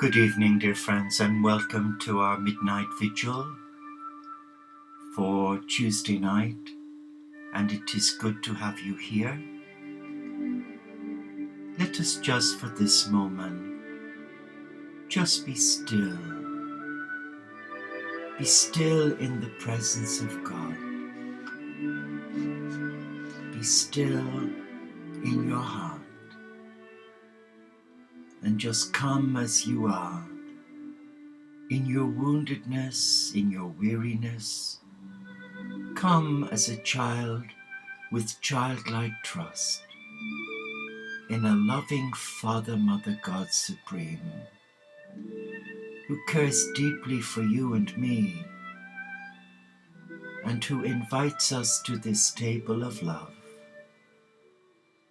Good evening, dear friends, and welcome to our midnight vigil for Tuesday night. And it is good to have you here. Let us just for this moment, just be still. Be still in the presence of God. Be still in your heart. And just come as you are, in your woundedness, in your weariness. Come as a child with childlike trust in a loving Father, Mother, God Supreme, who cares deeply for you and me, and who invites us to this table of love,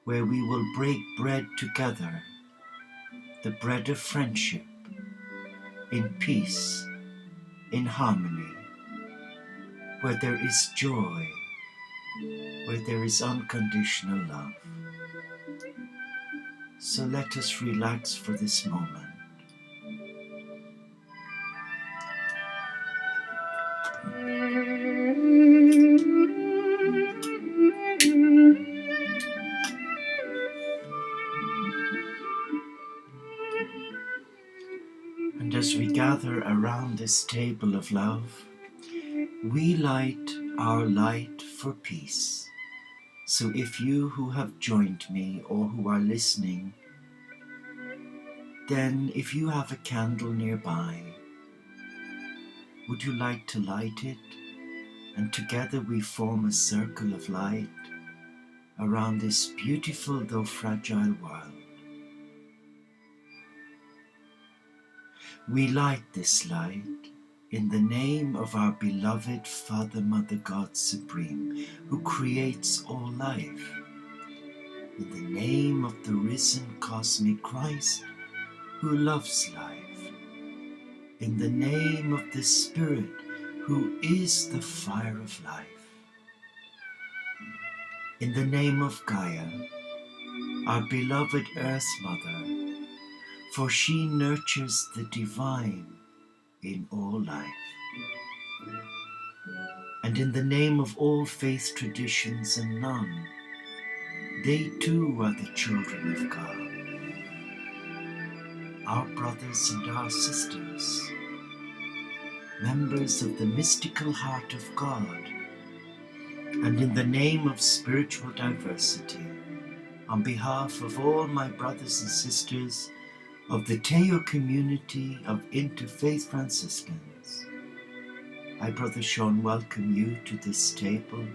where we will break bread together, the bread of friendship, in peace, in harmony, where there is joy, where there is unconditional love. So let us relax for this moment. And as we gather around this table of love, we light our light for peace. So if you who have joined me or who are listening, then if you have a candle nearby, would you like to light it? And together we form a circle of light around this beautiful though fragile world. We light this light in the name of our beloved Father, Mother, God Supreme, who creates all life. In the name of the risen cosmic Christ, who loves life. In the name of the Spirit, who is the fire of life. In the name of Gaia, our beloved Earth Mother, for she nurtures the divine in all life. And in the name of all faith traditions and none, they too are the children of God, our brothers and our sisters, members of the mystical heart of God. And in the name of spiritual diversity, on behalf of all my brothers and sisters of the Teo community of Interfaith Franciscans, I, Brother Sean, welcome you to this table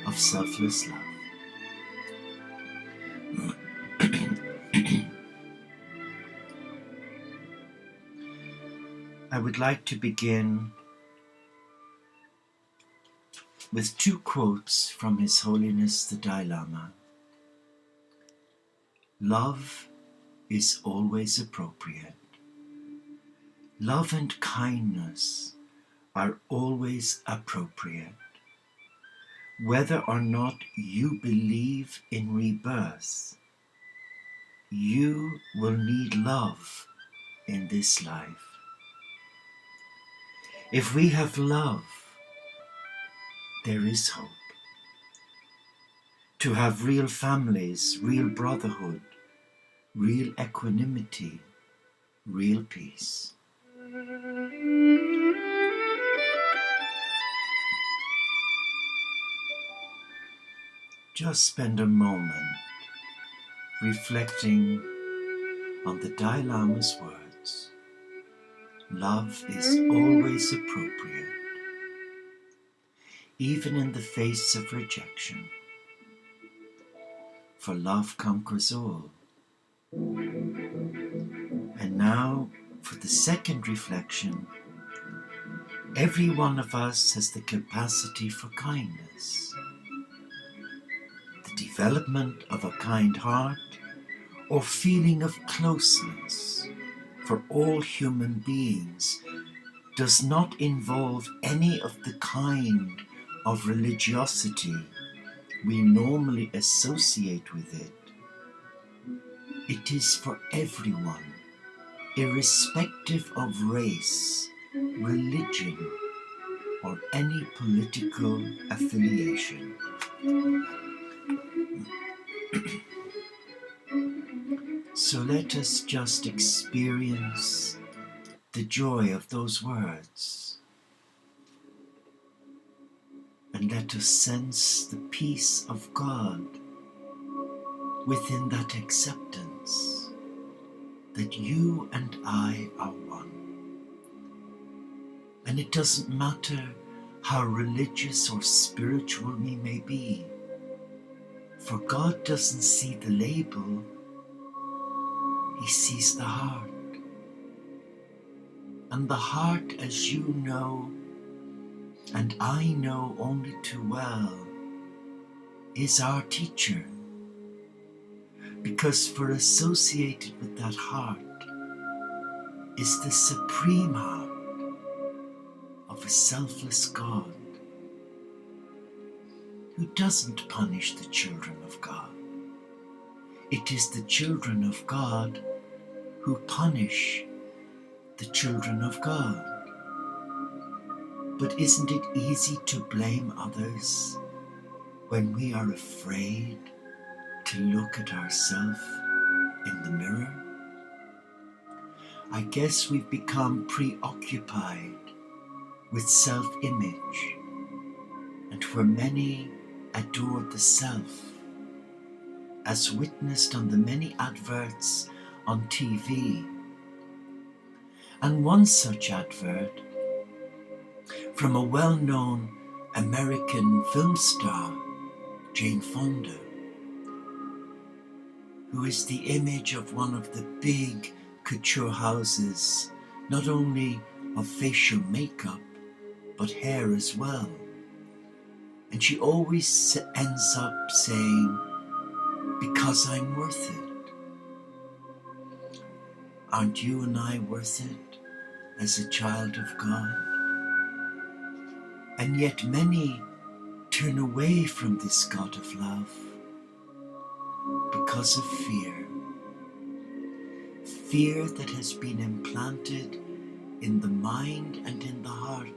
of selfless love. I would like to begin with two quotes from His Holiness the Dalai Lama. Love is always appropriate. Love and kindness are always appropriate. Whether or not you believe in rebirth, you will need love in this life. If we have love, there is hope. To have real families, real brotherhood, real equanimity, real peace. Just spend a moment reflecting on the Dalai Lama's words. Love is always appropriate, even in the face of rejection. For love conquers all. And now, for the second reflection, every one of us has the capacity for kindness. The development of a kind heart or feeling of closeness for all human beings does not involve any of the kind of religiosity we normally associate with it. It is for everyone irrespective of race, religion, or any political affiliation. So let us just experience the joy of those words, and let us sense the peace of God within that acceptance that you and I are one. And it doesn't matter how religious or spiritual we may be, for God doesn't see the label, He sees the heart. And the heart, as you know, and I know only too well, is our teacher. Because for associated with that heart is the supreme heart of a selfless God who doesn't punish the children of God. It is the children of God who punish the children of God. But isn't it easy to blame others when we are afraid to look at ourselves in the mirror? I guess we've become preoccupied with self-image, and where many adore the self, as witnessed on the many adverts on TV. And one such advert from a well-known American film star, Jane Fonda, who is the image of one of the big couture houses, not only of facial makeup, but hair as well. And she always ends up saying, "Because I'm worth it." Aren't you and I worth it as a child of God? And yet many turn away from this God of love because of fear. Fear that has been implanted in the mind and in the heart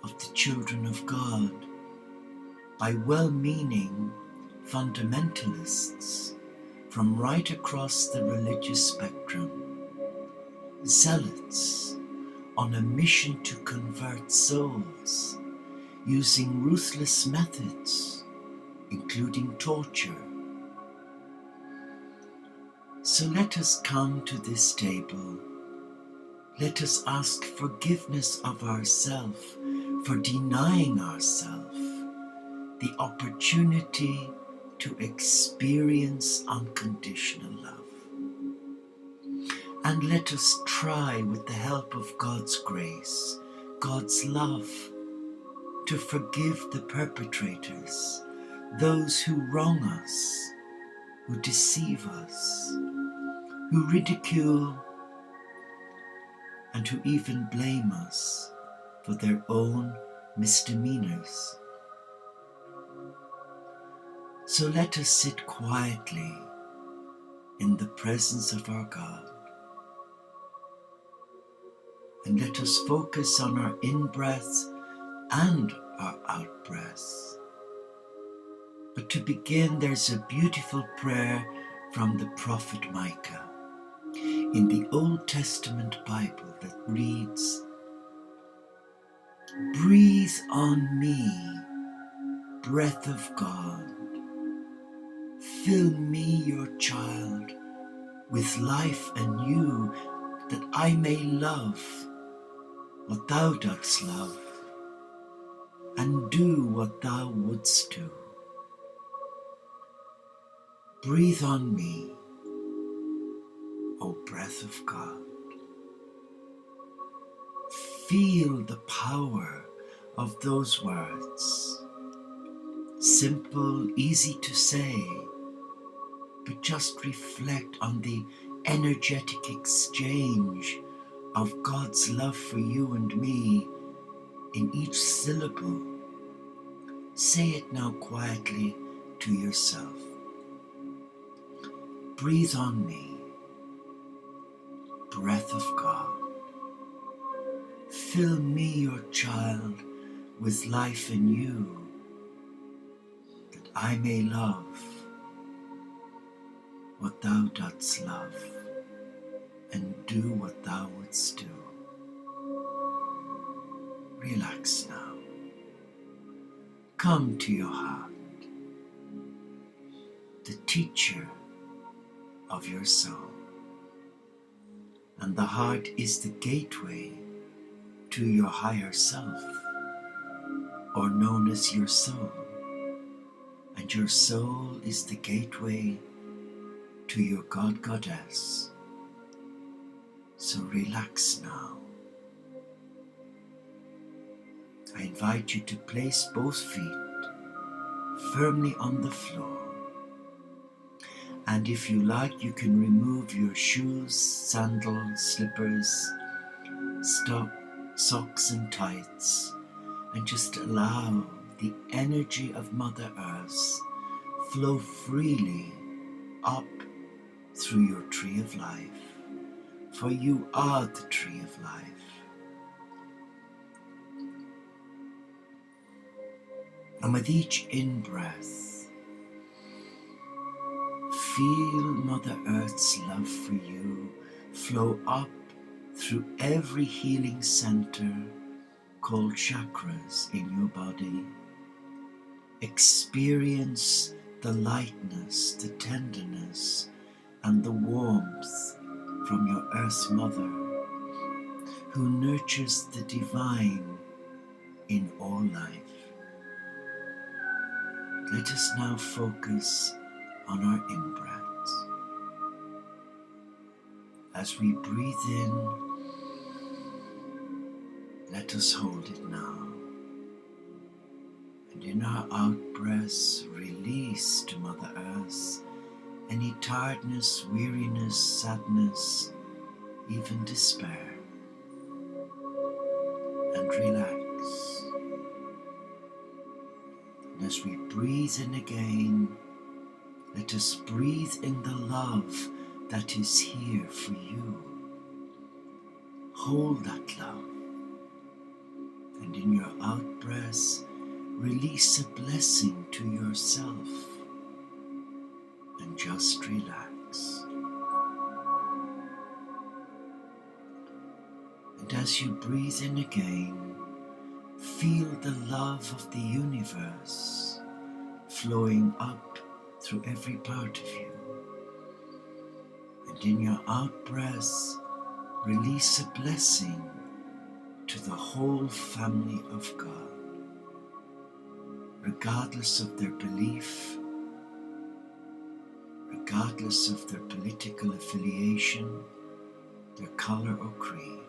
of the children of God by well-meaning fundamentalists from right across the religious spectrum, zealots on a mission to convert souls using ruthless methods, including torture. So let us come to this table. Let us ask forgiveness of ourselves for denying ourselves the opportunity to experience unconditional love. And let us try, with the help of God's grace, God's love, to forgive the perpetrators, those who wrong us, who deceive us, who ridicule, and who even blame us for their own misdemeanors. So let us sit quietly in the presence of our God, and let us focus on our in-breath and our out-breath. But to begin, there's a beautiful prayer from the prophet Micah in the Old Testament Bible that reads, "Breathe on me, breath of God. Fill me, your child, with life anew, that I may love what thou dost love, and do what thou wouldst do. Breathe on me, O breath of God." Feel the power of those words. Simple, easy to say, but just reflect on the energetic exchange of God's love for you and me in each syllable. Say it now quietly to yourself. Breathe on me, breath of God. Fill me, your child, with life in you, that I may love what thou dost love, and do what thou wouldst do. Relax now. Come to your heart, the teacher of your soul. And the heart is the gateway to your higher self, or known as your soul. And your soul is the gateway to your God Goddess. So relax now. I invite you to place both feet firmly on the floor. And if you like, you can remove your shoes, sandals, slippers, socks and tights, and just allow the energy of Mother Earth flow freely up through your tree of life, for you are the tree of life. And with each in-breath, feel Mother Earth's love for you flow up through every healing center called chakras in your body. Experience the lightness, the tenderness, and the warmth from your Earth Mother, who nurtures the divine in all life. Let us now focus on our in-breaths. As we breathe in, let us hold it now. And in our out-breaths, release to Mother Earth any tiredness, weariness, sadness, even despair. And relax. And as we breathe in again, let us breathe in the love that is here for you. Hold that love. And in your out-breath, release a blessing to yourself. And just relax. And as you breathe in again, feel the love of the universe flowing up through every part of you. And in your out-breath, release a blessing to the whole family of God, regardless of their belief, regardless of their political affiliation, their color or creed.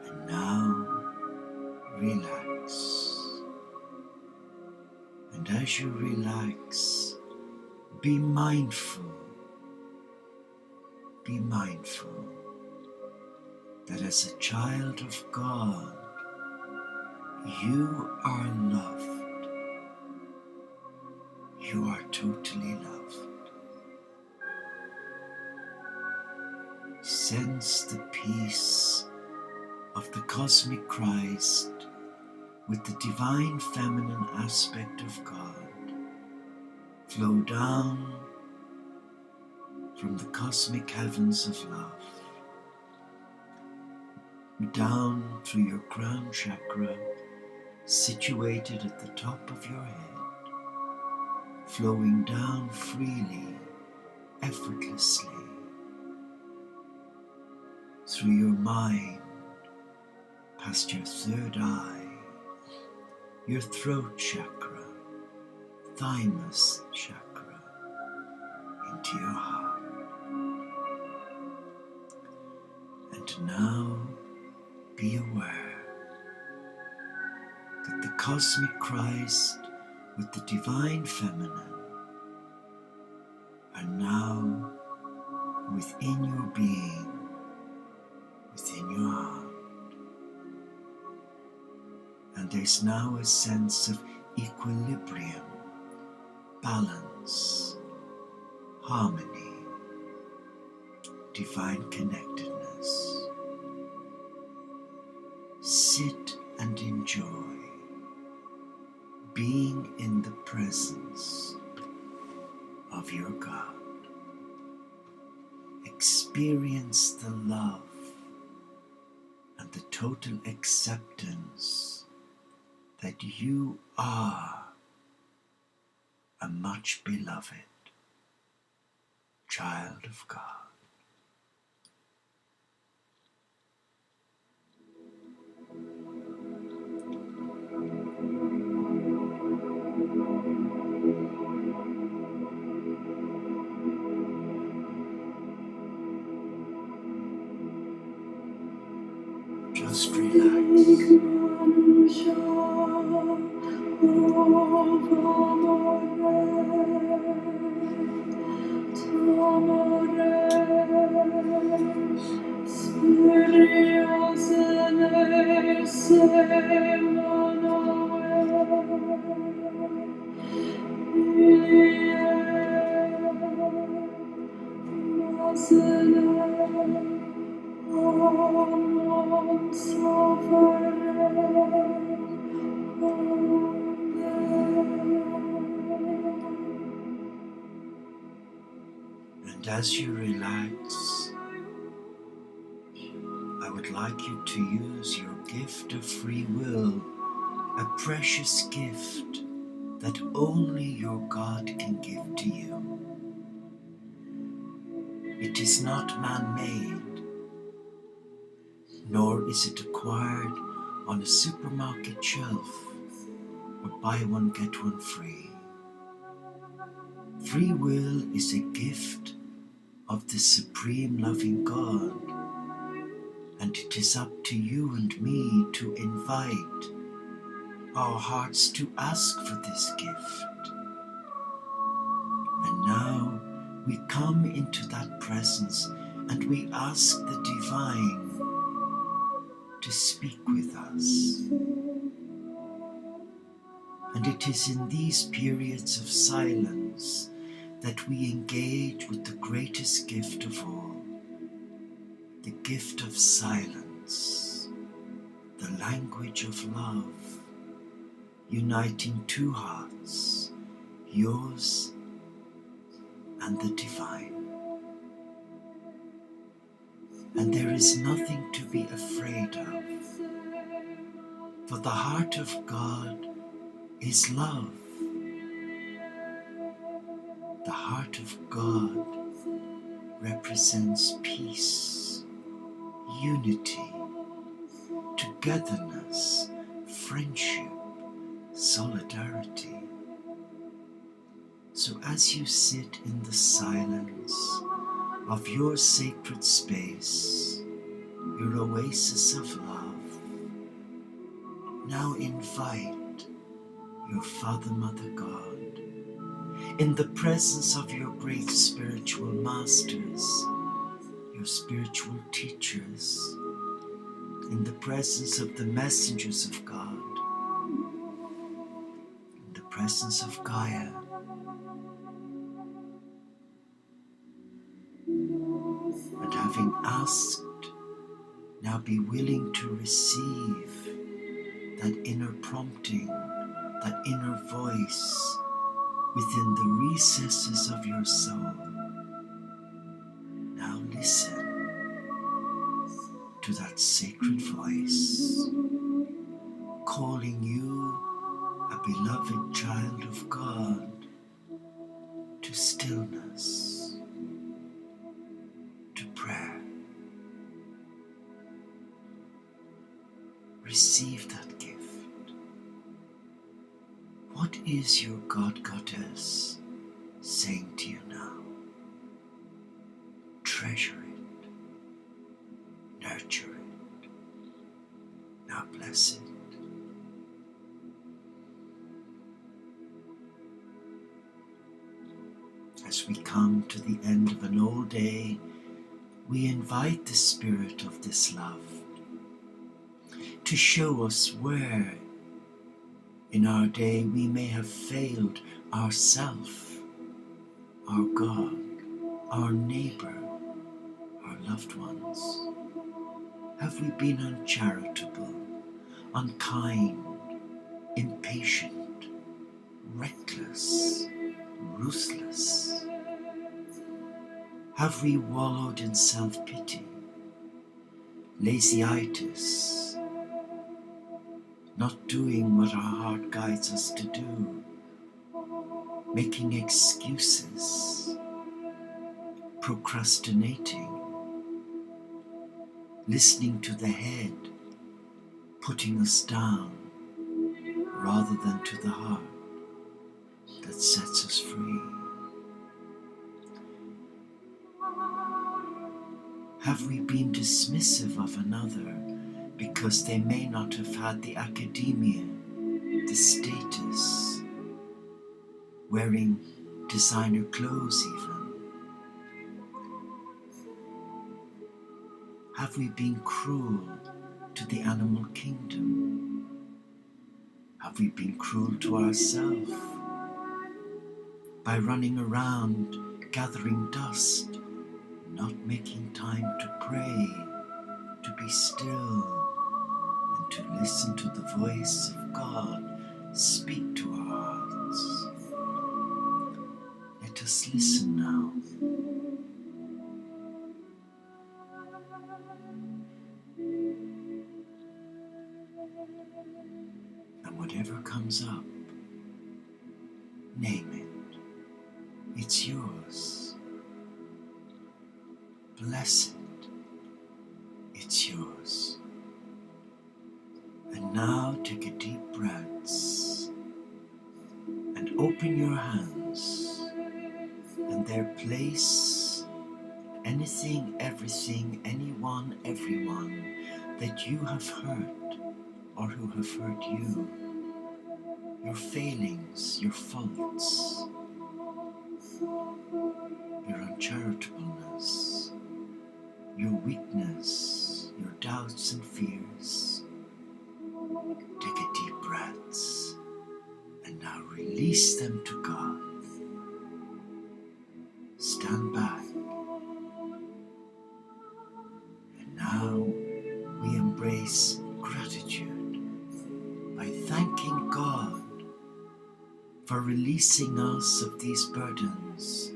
And now, relax. And as you relax, be mindful that as a child of God, you are loved. You are totally loved. Sense the peace of the cosmic Christ with the divine feminine aspect of God flow down from the cosmic heavens of love, down through your crown chakra, situated at the top of your head, flowing down freely, effortlessly, through your mind, past your third eye, your throat chakra, thymus chakra, into your heart. And now be aware that the cosmic Christ with the divine feminine are now within your being, within your heart. And there's now a sense of equilibrium, balance, harmony, divine connectedness. Sit and enjoy being in the presence of your God. Experience the love and the total acceptance that you are a much beloved child of God. Just relax. And as you relax, I would like you to use your gift of free will, a precious gift that only your God can give to you. It is not man-made, nor is it acquired on a supermarket shelf or buy one get one free. Free will is a gift of the supreme loving God, and it is up to you and me to invite our hearts to ask for this gift. And now we come into that presence and we ask the divine to speak with us. And it is in these periods of silence that we engage with the greatest gift of all, the gift of silence, the language of love, uniting two hearts, yours and the divine. And there is nothing to be afraid of, for the heart of God is love. The heart of God represents peace, unity, togetherness, friendship, solidarity. So as you sit in the silence of your sacred space, your oasis of love, now invite your Father, Mother God, in the presence of your great spiritual masters, your spiritual teachers, in the presence of the messengers of God, in the presence of Gaia, and having asked, now be willing to receive that inner prompting, that inner voice within the recesses of your soul. Now listen to that sacred voice calling you, a beloved child of God, to stillness, to prayer. Receive that gift. What is your God Goddess saying to you now? Treasure it, nurture it, now bless it. As we come to the end of an old day, we invite the Spirit of this love to show us where in our day we may have failed ourself, our God, our neighbor, our loved ones? Have we been uncharitable, unkind, impatient, reckless, ruthless? Have we wallowed in self-pity, lazyitis, not doing what our heart guides us to do, making excuses, procrastinating, listening to the head, putting us down, rather than to the heart that sets us free? Have we been dismissive of another because they may not have had the academia, the status, wearing designer clothes even? Have we been cruel to the animal kingdom? Have we been cruel to ourselves by running around gathering dust, not making time to pray, to be still, and to listen to the voice of God speak to our hearts? Let us listen now. And whatever comes up, name it. It's yours. Bless it. It's yours. And now take a deep breath and open your hands, and there place anything, everything, anyone, everyone that you have hurt or who have hurt you. Your failings, your faults, your uncharitableness, your weakness, your doubts and fears. Take a deep breath and now release them to God. Stand back. And now we embrace gratitude by thanking God for releasing us of these burdens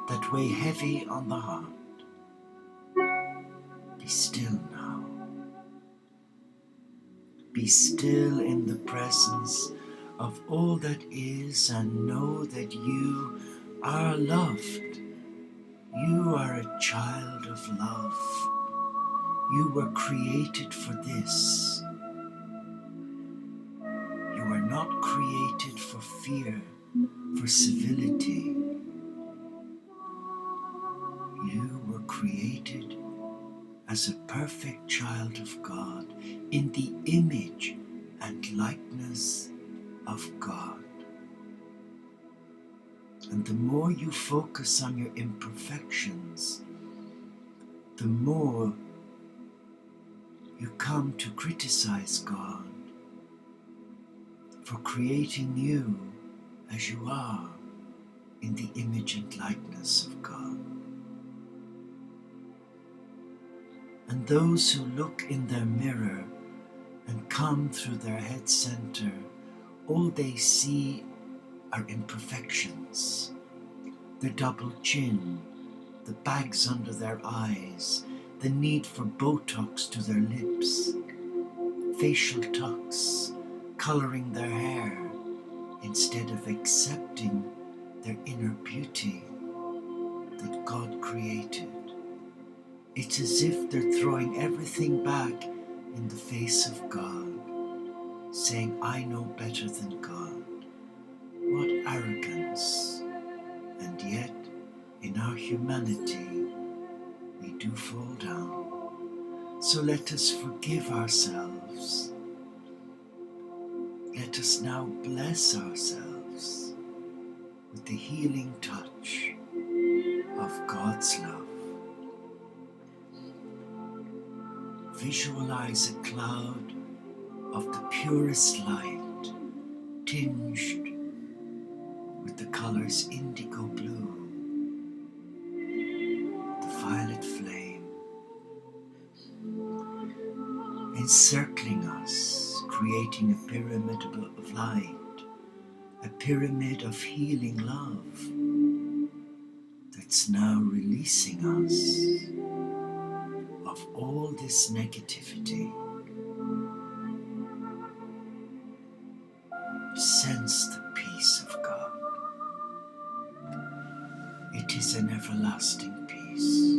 that weigh heavy on the heart. Be still now. Be still in the presence of all that is, and know that you are loved. You are a child of love. You were created for this. You were not created for fear, for civility. You were created as a perfect child of God, in the image and likeness of God. And the more you focus on your imperfections, the more you come to criticize God for creating you as you are, in the image and likeness of God. And those who look in their mirror and come through their head center, all they see are imperfections. The double chin, the bags under their eyes, the need for Botox to their lips, facial tucks, coloring their hair, instead of accepting their inner beauty that God created. It's as if they're throwing everything back in the face of God, saying, I know better than God. What arrogance! And yet, in our humanity, we do fall down. So let us forgive ourselves. Let us now bless ourselves with the healing touch of God's love. Visualize a cloud of the purest light, tinged with the colors indigo blue. The encircling us, creating a pyramid of light, a pyramid of healing love that's now releasing us of all this negativity. Sense the peace of God. It is an everlasting peace.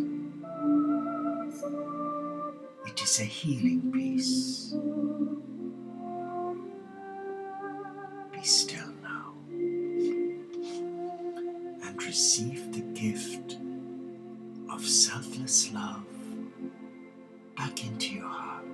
It is a healing peace. Be still now and receive the gift of selfless love back into your heart.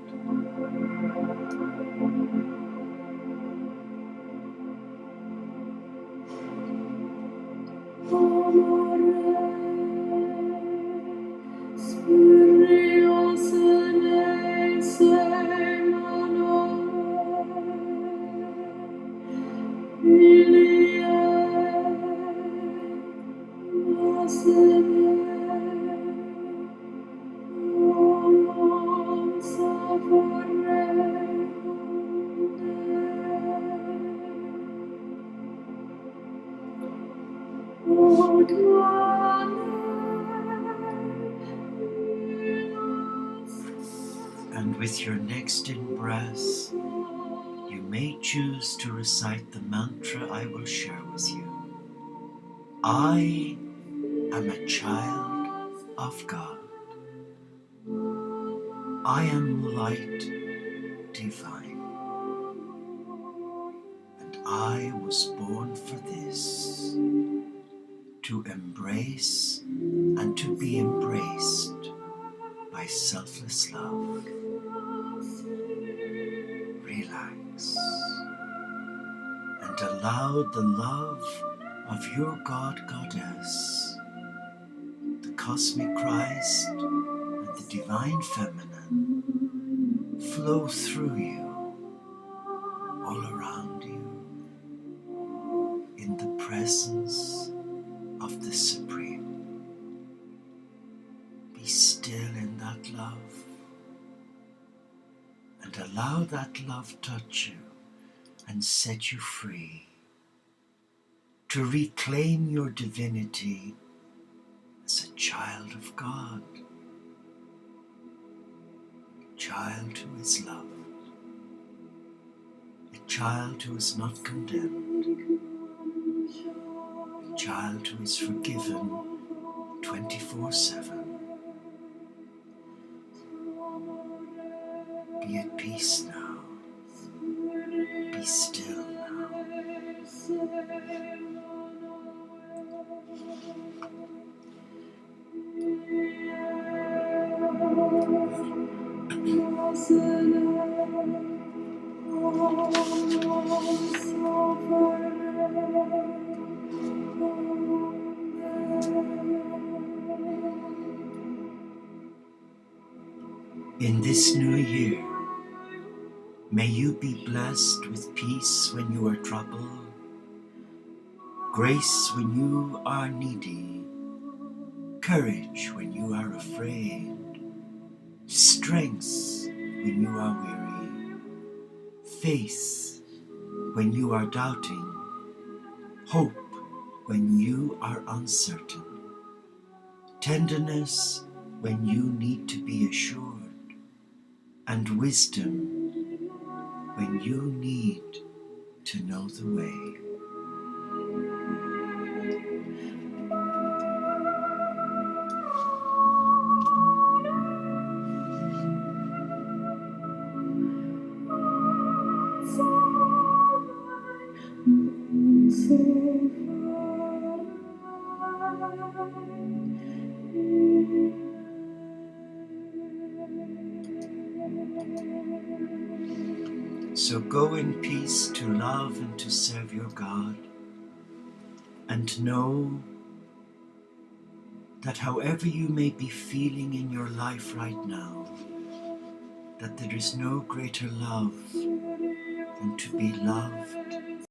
And with your next in-breath, you may choose to recite the mantra I will share with you. I am a child of God. I am light divine. And I was born for this, to embrace and to be embraced by selfless love. Relax and allow the love of your God, Goddess, the Cosmic Christ and the Divine Feminine flow through you, all around you, in the presence of the Supreme. Be still in that love and allow that love touch you and set you free to reclaim your divinity as a child of God, a child who is loved, a child who is not condemned, a child who is forgiven 24/7. Be at peace now. Be still now. In this new year, may you be blessed with peace when you are troubled, grace when you are needy, courage when you are afraid, strength when you are weary, faith when you are doubting, hope when you are uncertain, tenderness when you need to be assured, and wisdom when you need to know the way. So go in peace to love and to serve your God, and know that however you may be feeling in your life right now, that there is no greater love than to be loved